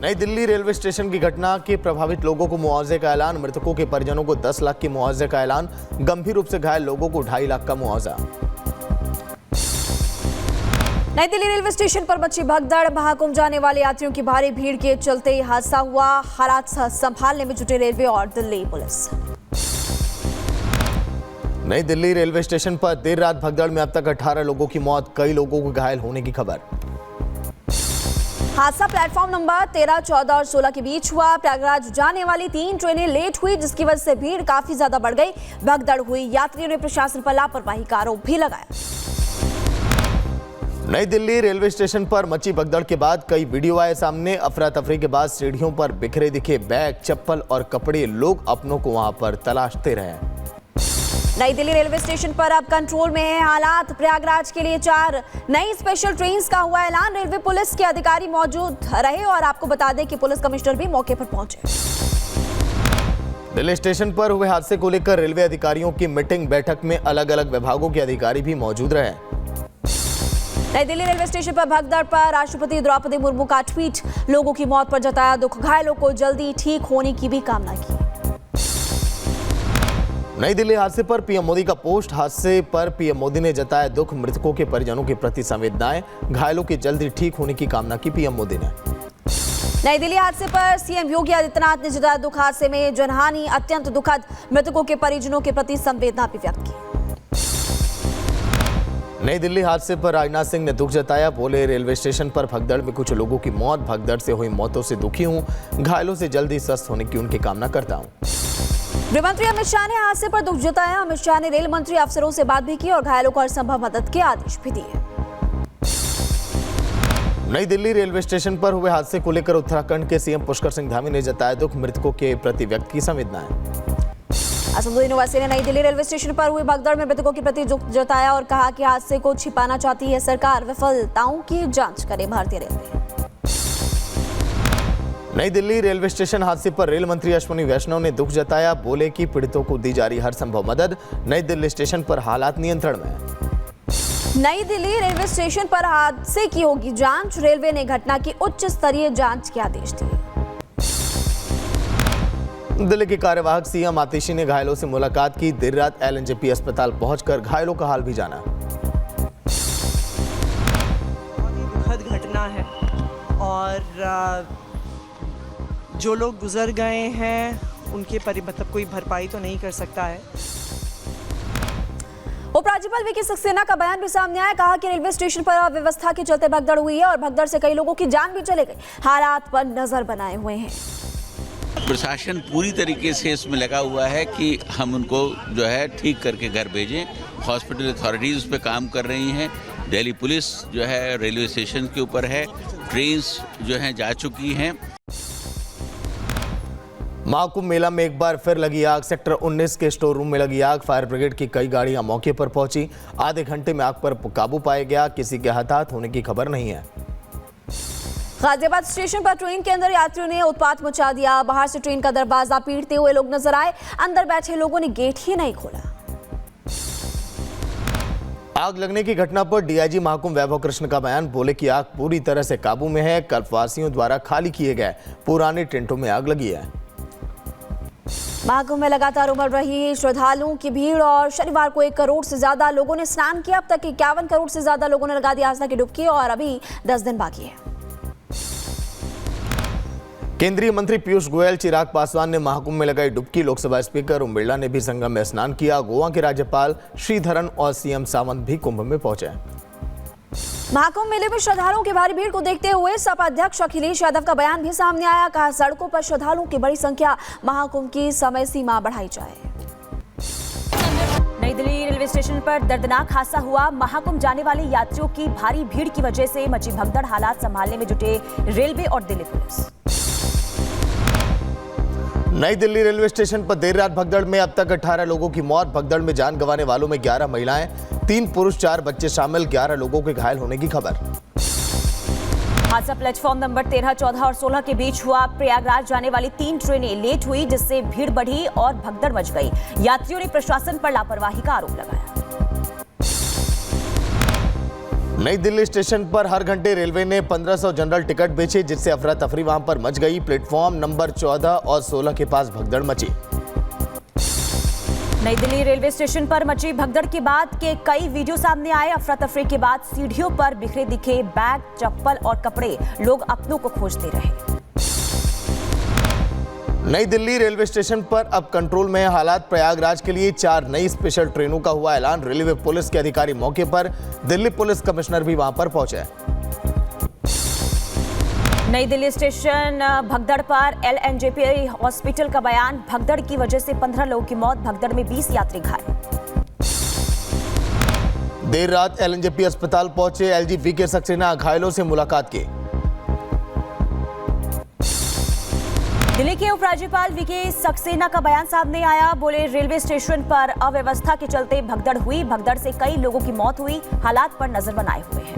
नई Delhi railway station की घटना के प्रभावित लोगों को मुआवजे का ऐलान। मृतकों के परिजनों को 10 लाख के मुआवजे का ऐलान। गंभीर रूप से घायल लोगों को 2.5 लाख का मुआवजा। नई दिल्ली रेलवे स्टेशन पर मची भगदड़। महाकुंभ जाने वाले यात्रियों की भारी भीड़ के चलते हादसा हुआ। हालात संभालने में जुटे रेलवे और दिल्ली पुलिस। नई दिल्ली रेलवे स्टेशन पर देर रात भगदड़ में अब तक 18 लोगों की मौत, कई लोगों को घायल होने की खबर। हादसा प्लेटफॉर्म नंबर 13, 14 और 16 के बीच हुआ। प्रयागराज जाने वाली 3 ट्रेनें लेट हुई, जिसकी वजह से भीड़ काफी ज्यादा बढ़ गई। भगदड़ हुई, यात्रियों ने प्रशासन पर लापरवाही का आरोप भी लगाया। नई दिल्ली रेलवे स्टेशन पर मची भगदड़ के बाद कई वीडियो आए सामने। अफरा तफरी के बाद सीढ़ियों पर बिखरे दिखे बैग, चप्पल और कपड़े। लोग अपनों को वहां पर तलाशते रहे। नई दिल्ली रेलवे स्टेशन पर अब कंट्रोल में है हालात। प्रयागराज के लिए 4 नई स्पेशल ट्रेन का हुआ ऐलान। रेलवे पुलिस के अधिकारी मौजूद रहे और आपको बता दें कि पुलिस कमिश्नर भी मौके पर पहुंचे। दिल्ली स्टेशन पर हुए हादसे को लेकर रेलवे अधिकारियों की मीटिंग। बैठक में अलग अलग विभागों के अधिकारी भी मौजूद रहे। नई दिल्ली रेलवे स्टेशन पर भगदड़ पर राष्ट्रपति द्रौपदी मुर्मू का ट्वीट। लोगों की मौत पर जताया दुख, घायलों को जल्दी ठीक होने की भी कामना की। नई दिल्ली हादसे पर पीएम मोदी का पोस्ट। हादसे पर पीएम मोदी ने जताया दुख, मृतकों के परिजनों के प्रति संवेदनाएं, घायलों के जल्दी ठीक होने की कामना की पीएम मोदी ने। नई दिल्ली हादसे पर सीएम योगी आदित्यनाथ ने जताया दुख, हादसे में जनहानि अत्यंत दुखद, मृतकों के परिजनों के प्रति संवेदना भी व्यक्त की। नई दिल्ली हादसे पर राजनाथ सिंह ने दुख जताया। बोले, रेलवे स्टेशन पर भगदड़ में कुछ लोगों की मौत, भगदड़ से हुई मौतों से दुखी हूं, घायलों से जल्दी स्वस्थ होने की उनकी कामना करता हूं। गृह मंत्री अमित शाह ने हादसे पर दुख जताया। अमित शाह ने रेल मंत्री अफसरों से बात भी की और घायलों को हर संभव मदद के आदेश भी दिए। नई दिल्ली रेलवे स्टेशन पर हुए हादसे को लेकर उत्तराखंड के सीएम पुष्कर सिंह धामी ने जताया दुख, मृतकों के प्रति व्यक्त की संवेदनाएं। असदुद्दीन ओवैसी ने नई दिल्ली रेलवे स्टेशन पर हुई भगदड़ में मृतकों के प्रति दुख जताया और कहा कि हादसे को छिपाना चाहती है सरकार, विफलताओं की जांच करे भारतीय रेलवे। नई दिल्ली रेलवे स्टेशन हादसे पर रेल मंत्री अश्विनी वैष्णव ने दुख जताया। बोले कि पीड़ितों को दी जा रही हर संभव मदद। नई दिल्ली स्टेशन पर हालात नियंत्रण में है। नई दिल्ली रेलवे स्टेशन पर हादसे की होगी जांच। रेलवे ने घटना की उच्च स्तरीय जांच के आदेश दिए। दिल्ली के कार्यवाहक सीएम आतिशी ने घायलों से मुलाकात की। देर रात एलएनजेपी अस्पताल पहुंचकर घायलों का हाल भी जाना। दुखद घटना है और जो लोग गुजर गए हैं उनके मतलब कोई भरपाई तो नहीं कर सकता है। उपराज्यपाल वीके सक्सेना का बयान भी सामने आया। कहा कि रेलवे स्टेशन पर अव्यवस्था के चलते भगदड़ हुई है और भगदड़ से कई लोगों की जान भी चले गई। हालात पर नजर बनाए हुए हैं। प्रशासन पूरी तरीके से इसमें लगा हुआ है कि हम उनको जो है ठीक करके घर भेजें। हॉस्पिटल अथॉरिटीज उस पर काम कर रही हैं। दिल्ली पुलिस जो है रेलवे स्टेशन के ऊपर है। ट्रेन्स जो हैं जा चुकी हैं। महाकुंभ मेला में एक बार फिर लगी आग। सेक्टर 19 के स्टोर रूम में लगी आग। फायर ब्रिगेड की कई गाड़ियां मौके पर पहुंची। आधे घंटे में आग पर काबू पाया गया। किसी के हताहत होने की खबर नहीं है। गाजियाबाद स्टेशन पर ट्रेन के अंदर यात्रियों ने उत्पात मचा दिया। बाहर से ट्रेन का दरवाजा पीटते हुए लोग नजर आए। अंदर बैठे लोगों ने गेट ही नहीं खोला। आग लगने की घटना पर डीआईजी महाकुंभ वैभव कृष्ण का बयान। बोले कि आग पूरी तरह से काबू में है। कल्पवासियों द्वारा खाली किए गए पुराने टेंटों में आग लगी है। महाकुंभ में लगातार उमड़ रही श्रद्धालुओं की भीड़ और शनिवार को 1 करोड़ से ज्यादा लोगों ने स्नान किया। अब तक 51 करोड़ से ज्यादा लोगों ने लगा दी आस्था की डुबकी और अभी 10 दिन बाकी है। केंद्रीय मंत्री पीयूष गोयल, चिराग पासवान ने महाकुंभ में लगाई डुबकी। लोकसभा स्पीकर ओम बिरला ने भी संगम में स्नान किया। गोवा के राज्यपाल श्रीधरन और सीएम सावंत भी कुंभ में पहुंचे। महाकुंभ मेले में श्रद्धालुओं की भारी भीड़ को देखते हुए सपा अध्यक्ष अखिलेश यादव का बयान भी सामने आया। कहा, सड़कों पर श्रद्धालुओं की बड़ी संख्या, महाकुंभ की समय सीमा बढ़ाई जाए। नई दिल्ली रेलवे स्टेशन पर दर्दनाक हादसा हुआ। महाकुंभ जाने वाले यात्रियों की भारी भीड़ की वजह से मची भगदड़। हालात संभालने में जुटे रेलवे और दिल्ली पुलिस। नई दिल्ली रेलवे स्टेशन पर देर रात भगदड़ में अब तक 18 लोगों की मौत। भगदड़ में जान गंवाने वालों में 11 महिलाएं, 3 पुरुष, 4 बच्चे शामिल। 11 लोगों के घायल होने की खबर। हादसा प्लेटफॉर्म नंबर 13, 14 और 16 के बीच हुआ। प्रयागराज जाने वाली 3 ट्रेनें लेट हुई, जिससे भीड़ बढ़ी और भगदड़ मच गई। यात्रियों ने प्रशासन पर लापरवाही का आरोप लगाया। नई दिल्ली स्टेशन पर हर घंटे रेलवे ने 1500 जनरल टिकट बेचे, जिससे अफरा तफरी वहां पर मच गई। प्लेटफॉर्म नंबर 14 और 16 के पास भगदड़ मची। नई दिल्ली रेलवे स्टेशन पर मची भगदड़ के बाद के कई वीडियो सामने आए। अफरा तफरी के बाद सीढ़ियों पर बिखरे दिखे बैग, चप्पल और कपड़े। लोग अपनों को खोजते रहे। नई दिल्ली रेलवे स्टेशन पर अब कंट्रोल में है हालात। प्रयागराज के लिए 4 नई स्पेशल ट्रेनों का हुआ ऐलान। रेलवे पुलिस के अधिकारी मौके पर, दिल्ली पुलिस कमिश्नर भी वहां पर पहुंचे। नई दिल्ली स्टेशन भगदड़ पर LNJP हॉस्पिटल का बयान। भगदड़ की वजह से 15 लोगों की मौत, भगदड़ में 20 यात्री घायल। देर रात LNJP अस्पताल पहुंचे LG VK सक्सेना, घायलों से मुलाकात की। दिल्ली के उपराज्यपाल VK सक्सेना का बयान सामने आया। बोले, रेलवे स्टेशन पर अव्यवस्था के चलते भगदड़ हुई। भगदड़ से कई लोगों की मौत हुई। हालात पर नजर बनाए हुए हैं।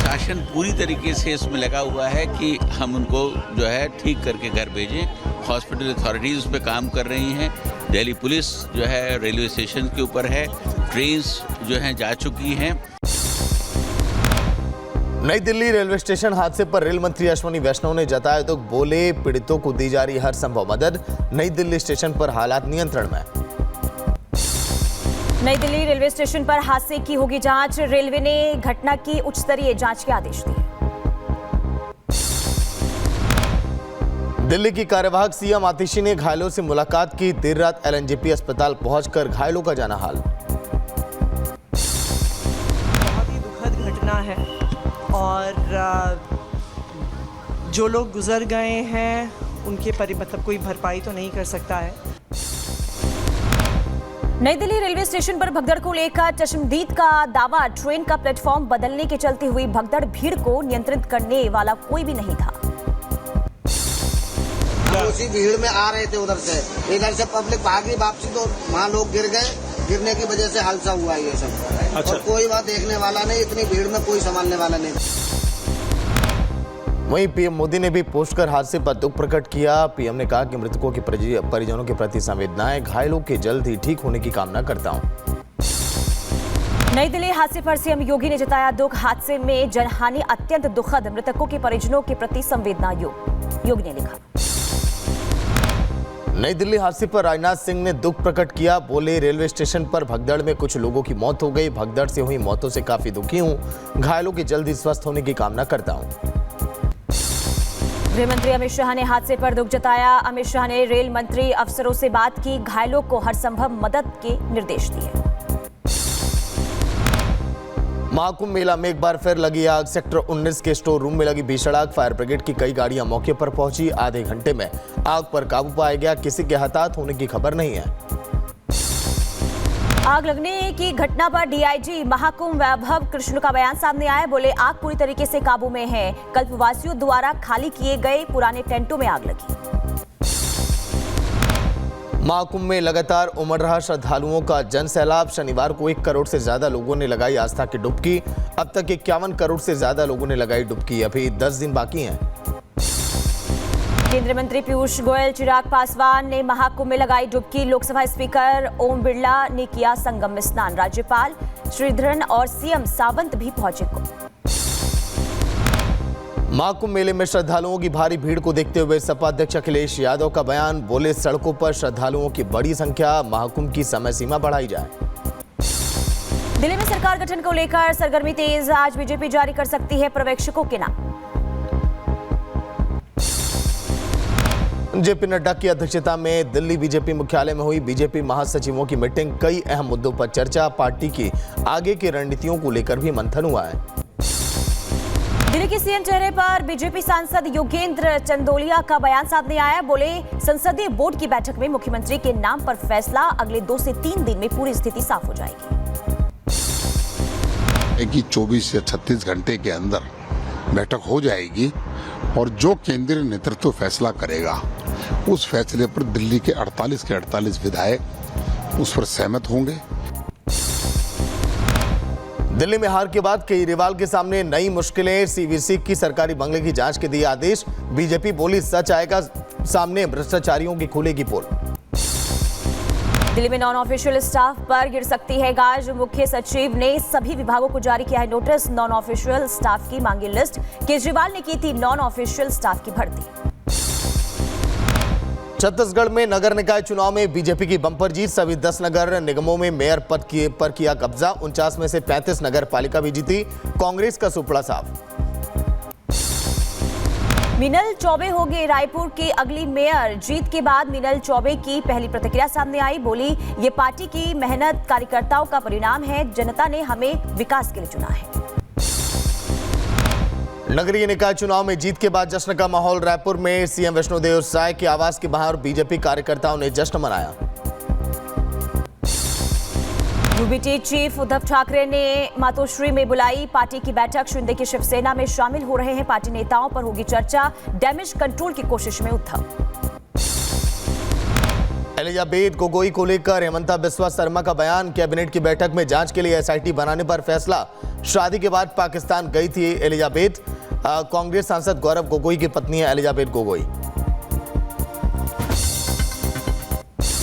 शासन पूरी तरीके से इसमें लगा हुआ है कि हम उनको जो है ठीक करके घर भेजें। हॉस्पिटल अथॉरिटीज उस पर काम कर रही हैं। दिल्ली पुलिस जो है रेलवे स्टेशन के ऊपर है। ट्रेन्स जो हैं जा चुकी हैं। नई दिल्ली रेलवे स्टेशन हादसे पर रेल मंत्री अश्विनी वैष्णव ने जताया तो बोले, पीड़ितों को दी जा रही हर संभव मदद। नई दिल्ली स्टेशन पर हालात नियंत्रण में। नई दिल्ली रेलवे स्टेशन पर हादसे की होगी जांच। रेलवे ने घटना की उच्च स्तरीय जांच के आदेश दिए। दिल्ली की कार्यवाहक CM आतिशी ने घायलों से मुलाकात की। देर रात LNJP अस्पताल पहुंचकर घायलों का जाना हाल। बहुत ही दुखद घटना है और जो लोग गुजर गए हैं उनके मतलब कोई भरपाई तो नहीं कर सकता है। नई दिल्ली रेलवे स्टेशन पर भगदड़ को लेकर चश्मदीद का दावा। ट्रेन का प्लेटफॉर्म बदलने के चलते हुई भगदड़, भीड़ को नियंत्रित करने वाला कोई भी नहीं था। उसी भीड़ में आ रहे थे उधर से, इधर से पब्लिक भागी वापसी तो वहाँ लोग गिर गए। गिरने की वजह से हादसा हुआ ये सब। अच्छा। और कोई बात देखने वाला नहीं, इतनी भीड़ में कोई संभालने वाला नहीं। वहीं PM मोदी ने भी पोस्ट कर हादसे पर दुख प्रकट किया। PM ने कहा कि मृतकों के परिजनों के प्रति संवेदनाएं, घायलों के जल्द ही ठीक होने की कामना करता हूं। नई दिल्ली हादसे पर CM योगी ने जताया दुख। हादसे में जनहानि अत्यंत दुखद, मृतकों के परिजनों के प्रति संवेदना। योगी ने लिखा। नई दिल्ली हादसे पर राजनाथ सिंह ने दुख प्रकट किया। बोले, रेलवे स्टेशन पर भगदड़ में कुछ लोगों की मौत हो गई। भगदड़ से हुई मौतों से काफी दुखी हूं। घायलों के जल्द ही स्वस्थ होने की कामना करता हूं। गृह मंत्री अमित शाह ने हादसे पर दुख जताया। अमित शाह ने रेल मंत्री अफसरों से बात की। घायलों को हर संभव मदद के निर्देश दिए। महाकुंभ मेला में एक बार फिर लगी आग। सेक्टर 19 के स्टोर रूम में लगी भीषण आग। फायर ब्रिगेड की कई गाड़ियां मौके पर पहुंची। आधे घंटे में आग पर काबू पाया गया। किसी के हताहत होने की खबर नहीं है। आग लगने की घटना पर DIG महाकुंभ वैभव कृष्ण का बयान सामने आया। बोले, आग पूरी तरीके से काबू में है। कल्पवासियों द्वारा खाली किए गए पुराने टेंटों में आग लगी। महाकुंभ में लगातार उमड़ रहा श्रद्धालुओं का जन सैलाब। शनिवार को 1 करोड़ से ज्यादा लोगों ने लगाई आस्था की डुबकी। अब तक 51 करोड़ से ज्यादा लोगों ने लगाई डुबकी। अभी 10 दिन बाकी हैं। केंद्रीय मंत्री पीयूष गोयल, चिराग पासवान ने महाकुंभ में लगाई डुबकी। लोकसभा स्पीकर ओम बिरला ने किया संगम में स्नान। राज्यपाल श्रीधरन और CM सावंत भी पहुंचे। महाकुंभ मेले में श्रद्धालुओं की भारी भीड़ को देखते हुए सपा अध्यक्ष अखिलेश यादव का बयान। बोले, सड़कों पर श्रद्धालुओं की बड़ी संख्या। महाकुंभ की समय सीमा बढ़ाई जाए। दिल्ली में सरकार गठन को लेकर सरगर्मी तेज। आज बीजेपी जारी कर सकती है पर्यवेक्षकों के नाम। JP नड्डा की अध्यक्षता में दिल्ली बीजेपी मुख्यालय में हुई बीजेपी महासचिवों की मीटिंग। कई अहम मुद्दों पर चर्चा। पार्टी की आगे की रणनीतियों को लेकर भी मंथन हुआ है। दिल्ली के CM चेहरे पर बीजेपी सांसद योगेंद्र चंदोलिया का बयान सामने आया। बोले, संसदीय बोर्ड की बैठक में मुख्यमंत्री के नाम पर फैसला। अगले 2 से 3 दिन में पूरी स्थिति साफ हो जाएगी। 24 से 36 घंटे के अंदर बैठक हो जाएगी और जो केंद्रीय नेतृत्व फैसला करेगा उस फैसले पर दिल्ली के 48 विधायक उस पर सहमत होंगे। दिल्ली में हार के बाद केजरीवाल के सामने नई मुश्किलें। CVC की सरकारी बंगले की जांच के दिए आदेश। बीजेपी बोली, सच आएगा सामने, भ्रष्टाचारियों की खुलेगी पोल। दिल्ली में नॉन ऑफिशियल स्टाफ पर गिर सकती है गाज। मुख्य सचिव ने सभी विभागों को जारी किया है नोटिस। नॉन ऑफिशियल स्टाफ की मांगी लिस्ट। केजरीवाल ने की थी नॉन ऑफिशियल स्टाफ की भर्ती। छत्तीसगढ़ में नगर निकाय चुनाव में बीजेपी की बम्पर जीत। सभी 10 नगर निगमों में मेयर पद पर किया कब्जा। 49 में से 35 नगर पालिका भी जीती। कांग्रेस का सुपड़ा साफ। मीनल चौबे होंगे रायपुर की अगली मेयर। जीत के बाद मीनल चौबे की पहली प्रतिक्रिया सामने आई। बोली, ये पार्टी की मेहनत कार्यकर्ताओं का परिणाम है। जनता ने हमें विकास के लिए चुना है। नगरीय निकाय चुनाव में जीत के बाद जश्न का माहौल। रायपुर में सीएम विष्णुदेव साय के आवास के बाहर बीजेपी कार्यकर्ताओं ने जश्न मनाया। यूबीटी चीफ उद्धव ठाकरे ने मातोश्री में बुलाई पार्टी की बैठक। शिंदे की शिवसेना में शामिल हो रहे हैं पार्टी नेताओं पर होगी चर्चा। डैमेज कंट्रोल की कोशिश में उद्धव। एलिजाबेथ गोगोई को लेकर हेमंता बिस्वा शर्मा का बयान। कैबिनेट की बैठक में जांच के लिए एसआईटी बनाने पर फैसला। शादी के बाद पाकिस्तान गई थी एलिजाबेथ। कांग्रेस सांसद गौरव गोगोई की पत्नी है एलिजाबेथ गोगोई।